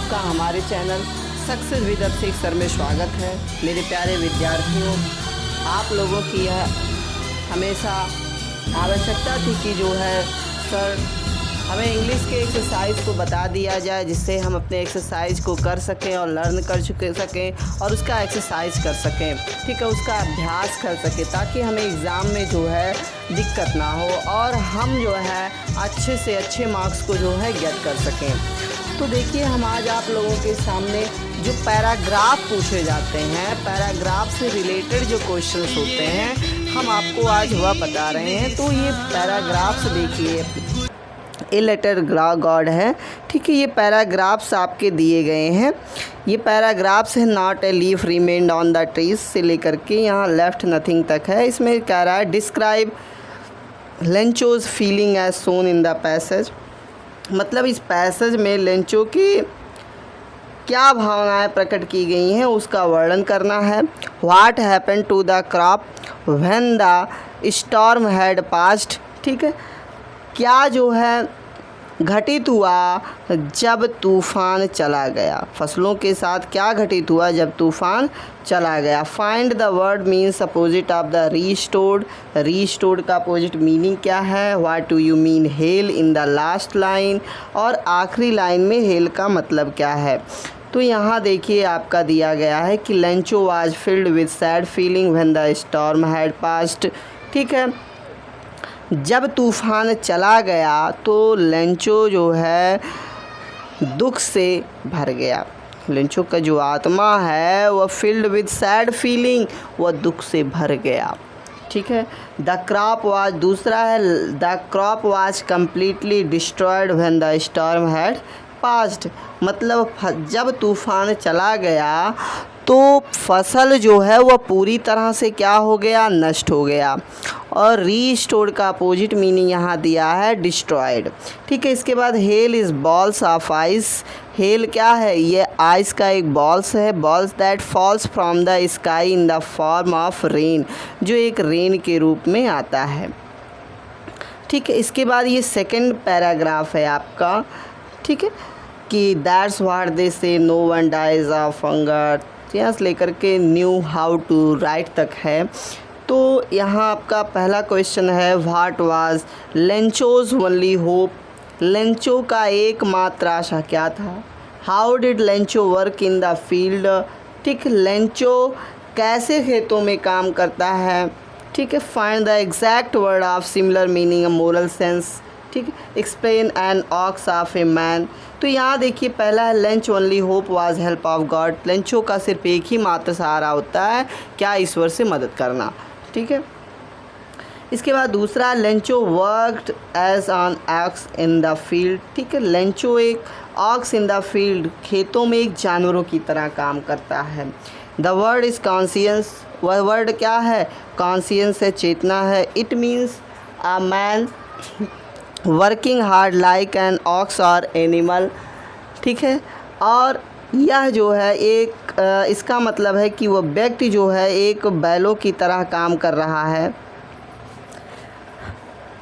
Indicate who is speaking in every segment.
Speaker 1: आपका हमारे channel success with Abhishek sir में स्वागत है। मेरे प्यारे विद्यार्थियों, आप लोगों की यह हमेशा आवश्यकता थी कि जो है सर हमें इंग्लिश के एक्सरसाइज को बता दिया जाए, जिससे हम अपने एक्सरसाइज को कर सकें और लर्न कर सकें और उसका एक्सरसाइज कर सकें, ठीक है, उसका अभ्यास कर सकें, ताकि हमें एग्ज़ाम में जो है दिक्कत ना हो और हम जो है अच्छे से अच्छे मार्क्स को जो है गेट कर सकें। तो देखिए, हम आज आप लोगों के सामने जो पैराग्राफ पूछे जाते हैं, पैराग्राफ से रिलेटेड जो क्वेश्चंस होते हैं, हम आपको आज वह बता रहे हैं। तो ये पैराग्राफ्स देखिए, ए लेटर गॉड है, ठीक है। ये पैराग्राफ्स आपके दिए गए हैं। ये पैराग्राफ्स है not a leaf remained on the trees से लेकर के यहाँ लेफ्ट नथिंग तक है। इसमें कह रहा है describe Lencho's feeling as shown in the passage. मतलब इस पैसेज में लेंचो की क्या भावनाएं प्रकट की गई हैं उसका वर्णन करना है। What happen to the crop when the storm had passed, ठीक है, क्या जो है घटित हुआ जब तूफ़ान चला गया। फसलों के साथ क्या घटित हुआ जब तूफ़ान चला गया। Find the word means opposite of the restored. Restored का अपोजिट मीनिंग क्या है। What do you mean hello in the last line. और आखिरी लाइन में हेल का मतलब क्या है। तो यहाँ देखिए आपका दिया गया है कि Lencho was filled with sad feeling when the storm had passed, ठीक है। जब तूफ़ान चला गया तो लेंचो जो है दुख से भर गया। लेंचो का जो आत्मा है वह फील्ड विद सैड फीलिंग, वह दुख से भर गया, ठीक है। द क्रॉप वाज, दूसरा है the crop was completely destroyed when the storm had passed. मतलब जब तूफ़ान चला गया तो फसल जो है वह पूरी तरह से क्या हो गया, नष्ट हो गया। और रीस्टोर्ड का अपोजिट मीनिंग यहाँ दिया है डिस्ट्रॉयड, ठीक है। इसके बाद hell is balls of ice. Hello क्या है, ये आइस का एक बॉल्स है। Balls that falls from the sky in the form of rain, जो एक रेन के रूप में आता है, ठीक है। इसके बाद ये सेकंड पैराग्राफ है आपका, ठीक है, कि that's what they say no one dies of hunger, यहाँ से लेकर के न्यू हाउ टू राइट तक है। तो यहाँ आपका पहला क्वेश्चन है what was Lencho's only hope. Lencho का एकमात्र आशा क्या था। How did Lencho work in the field, ठीक। लेंचो कैसे खेतों में काम करता है, ठीक है। Find the exact word of similar meaning moral sense, ठीक है। Explain an ox of a man. तो यहाँ देखिए पहला है lens only hope was help of God. Lencho का सिर्फ एक ही मात्र सहारा होता है, क्या, ईश्वर से मदद करना, ठीक है। इसके बाद दूसरा Lencho worked as an ox in the field, ठीक है। लेंचो एक ऑक्स इन द फील्ड, खेतों में एक जानवरों की तरह काम करता है। The word is conscience. वह वर्ड क्या है, कॉन्शियंस है, चेतना है। It means a man working hard like an ox और एनिमल, ठीक है। और यह जो है एक इसका मतलब है कि वह व्यक्ति जो है एक बैलों की तरह काम कर रहा है।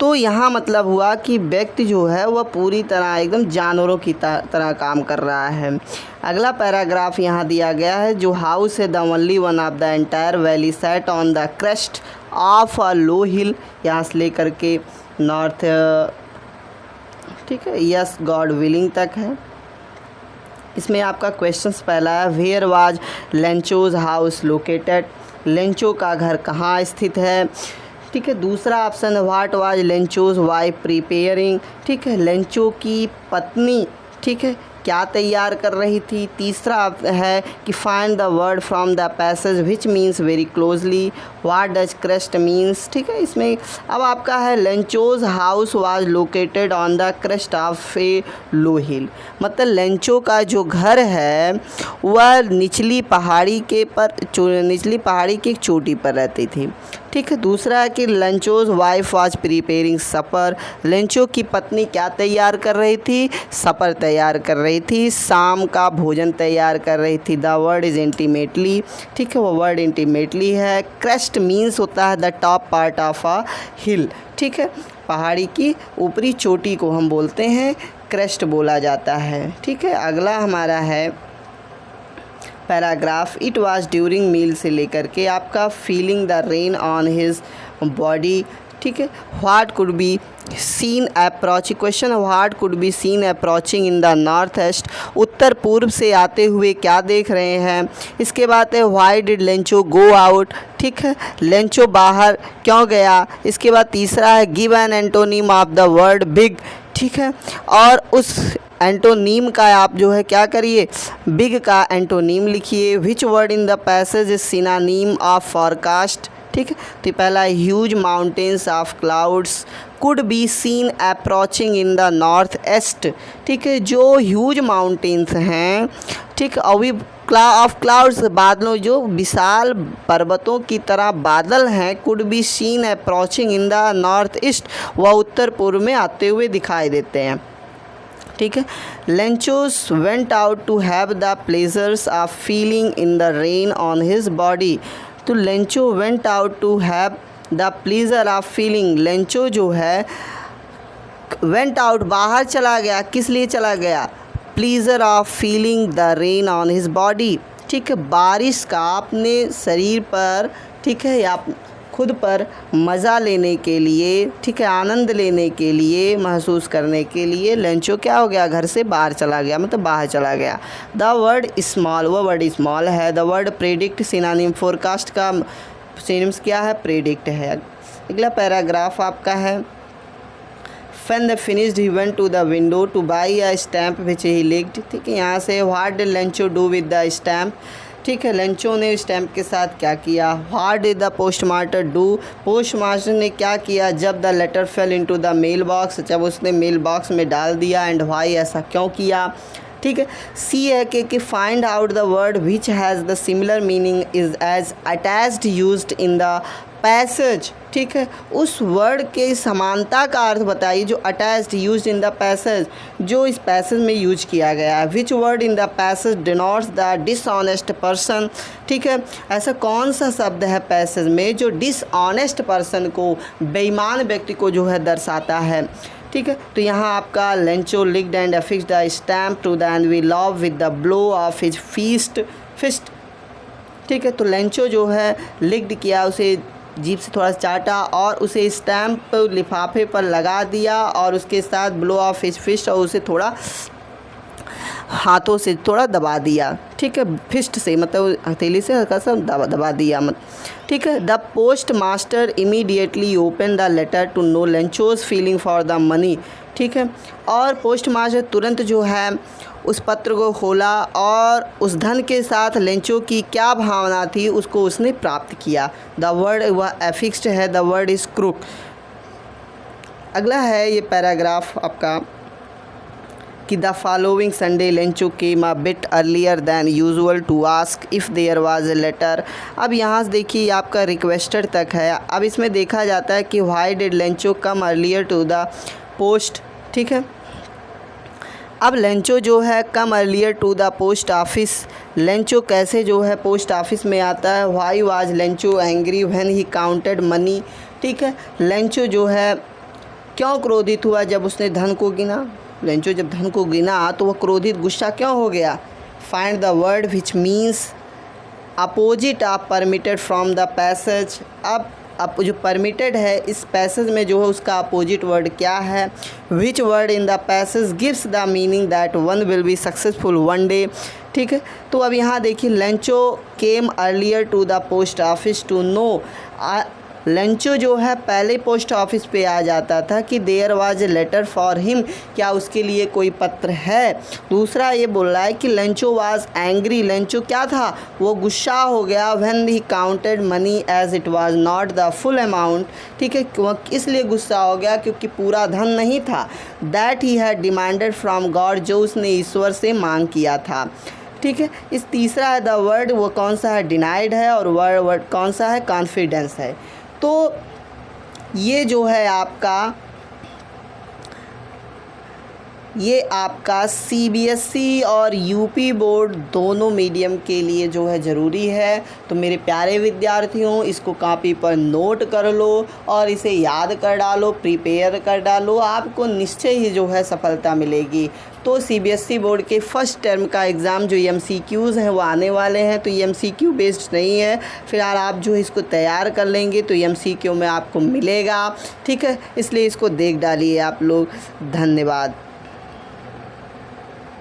Speaker 1: तो यहाँ मतलब हुआ कि व्यक्ति जो है वह पूरी तरह एकदम जानवरों की तरह काम कर रहा है। अगला पैराग्राफ यहाँ दिया गया है जो हाउस है the only one of the entire valley set on the crest of a low hill, यहाँ से लेकर के नॉर्थ, ठीक है, यस गॉड विलिंग तक है। इसमें आपका क्वेश्चंस पहला है where was Lencho's house located. Lencho का घर कहाँ स्थित है, ठीक है। दूसरा ऑप्शन है what was Lencho's wife preparing, ठीक है। लेंचो की पत्नी, ठीक है, क्या तैयार कर रही थी। तीसरा है कि find the word from the passage which means very closely. What does crest means, ठीक है। इसमें अब आपका है Lencho's house was located on the crest of a low hill. मतलब लेंचो का जो घर है वह निचली पहाड़ी की एक चोटी पर रहती थी, ठीक है। दूसरा है कि Lencho's wife was preparing supper. Lencho की पत्नी क्या तैयार कर रही थी, सपर तैयार कर रही थी, शाम का भोजन तैयार कर रही थी। द वर्ड इज़ इंटीमेटली, ठीक है, वो वर्ड इंटीमेटली है। क्रेस्ट मीन्स होता है the top part of a hill, ठीक है, पहाड़ी की ऊपरी चोटी को हम बोलते हैं क्रेस्ट बोला जाता है। ठीक है, अगला हमारा है paragraph, it was during meal से लेकर के आपका feeling the rain on his body. ठीक है, what could be seen approaching, question what could be seen approaching in the north east, उत्तर पूर्व से आते हुए क्या देख रहे हैं। इसके बाद है why did Lencho go out. ठीक है, लेंचो बाहर क्यों गया। इसके बाद तीसरा है give an antonym of the word big. ठीक है, और उस एंटोनीम का आप जो है क्या करिए, बिग का एंटोनीम लिखिए। विच word in the passage is synonym of forecast. ठीक है, तो पहला huge mountains of clouds could be seen approaching in the north east. ठीक है, जो ह्यूज माउंटेन्स हैं, ठीक, अभी ऑफ क्लाउड्स बादलों, जो विशाल पर्वतों की तरह बादल हैं, could be seen approaching in the north east, वह उत्तर पूर्व में आते हुए दिखाई देते हैं। ठीक है, Lencho's went out to have the pleasures of feeling in the rain on his body. तो Lencho went out to have the pleasure of feeling, Lencho जो है वेंट आउट बाहर चला गया, किस लिए चला गया, pleaser of feeling the rain on his body. ठीक है, बारिश का अपने शरीर पर, ठीक है, या खुद पर मज़ा लेने के लिए, ठीक है, आनंद लेने के लिए, महसूस करने के लिए लेंचो क्या हो गया, घर से बाहर चला गया, मतलब बाहर चला गया। द वर्ड स्मॉल, वह वर्ड स्मॉल है। The word predict synonym, forecast का सिनोनिम्स क्या है, प्रेडिक्ट है। अगला पैराग्राफ आपका है When they finished he went to the window to buy a stamp which he licked। ठीक है, यहाँ से what did Lencho do with the stamp। ठीक है, लेंचो ने स्टैम्प के साथ क्या किया। What did the postmaster do, postmaster ने क्या किया जब the letter fell into the mail box, जब उसने मेल बॉक्स में डाल दिया। एंड व्हाई, ऐसा क्यों किया। ठीक है, सी है कि find out the word which has the similar meaning is as attached used in the passage. ठीक है, उस वर्ड के समानता का अर्थ बताइए जो attached used in the passage, जो इस पैसेज में यूज किया गया है। Which word in the passage denotes the dishonest person. ठीक है, ऐसा कौन सा शब्द है पैसेज में जो डिसऑनेस्ट पर्सन को, बेईमान व्यक्ति को जो है दर्शाता है। ठीक है, तो यहाँ आपका Lencho licked and affixed the stamp to the envelope with the blow of his fist. ठीक है, तो लेंचो जो है लिक्ड किया, उसे जीभ से थोड़ा चाटा और उसे स्टैम्प लिफाफे पर लगा दिया और उसके साथ ब्लो ऑफ हिज फिस्ट, और उसे थोड़ा हाथों से थोड़ा दबा दिया। ठीक है, फिस्ट से मतलब हथेली से हल्का सा दबा दिया मत। ठीक है, the post master immediately open the letter to know Lencho's feeling for the money. ठीक है, और पोस्ट मास्टर तुरंत जो है उस पत्र को खोला और उस धन के साथ लेंचो की क्या भावना थी उसको उसने प्राप्त किया। द वर्ड वह एफिक्स्ड है, द वर्ड इज क्रूक। अगला है ये पैराग्राफ आपका कि the following Sunday Lencho came a bit earlier than usual to ask if there was a letter. अब यहाँ से देखिए आपका रिक्वेस्टेड तक है। अब इसमें देखा जाता है कि why did Lencho come earlier to the post. ठीक है, अब लेंचो जो है come earlier to the post office, Lencho कैसे जो है पोस्ट ऑफिस में आता है। Why was Lencho angry when he counted money. ठीक है, लेंचो जो है क्यों क्रोधित हुआ जब उसने धन को गिना। लेंचो जब धन को गिना तो वह क्रोधित, गुस्सा क्यों हो गया। Find the word which means opposite of permitted from the passage. अब जो परमिटेड है इस पैसेज में जो है उसका अपोजिट वर्ड क्या है। Which word in the passage gives the meaning that one will be successful one day. ठीक है, तो अब यहाँ देखिए Lencho came earlier to the post office to know. Lencho जो है पहले पोस्ट ऑफिस पे आ जाता था कि there was a letter for him, क्या उसके लिए कोई पत्र है। दूसरा ये बोल रहा है कि लेंचो वाज एंग्री, लेंचो क्या था, वो गुस्सा हो गया। When he counted money as it was not the full amount. ठीक है, वह इसलिए गुस्सा हो गया क्योंकि पूरा धन नहीं था। That he had demanded from God, जो उसने ईश्वर से मांग किया था। ठीक है, इस तीसरा है द वर्ड, वो कौन सा है, डिनाइड है, और वर्ड कौन सा है, कॉन्फिडेंस है। तो ये जो है आपका ये आपका सीबीएसई और यूपी बोर्ड दोनों मीडियम के लिए जो है ज़रूरी है। तो मेरे प्यारे विद्यार्थियों, इसको कॉपी पर नोट कर लो और इसे याद कर डालो, प्रिपेयर कर डालो, आपको निश्चय ही जो है सफलता मिलेगी। तो सीबीएसई बोर्ड के फर्स्ट टर्म का एग्ज़ाम जो एमसीक्यूज़ हैं वो आने वाले हैं, तो ये एमसीक्यू बेस्ड नहीं है। फिलहाल आप जो है इसको तैयार कर लेंगे तो एमसीक्यू में आपको मिलेगा, ठीक है। इसलिए इसको देख डालिए आप लोग। धन्यवाद।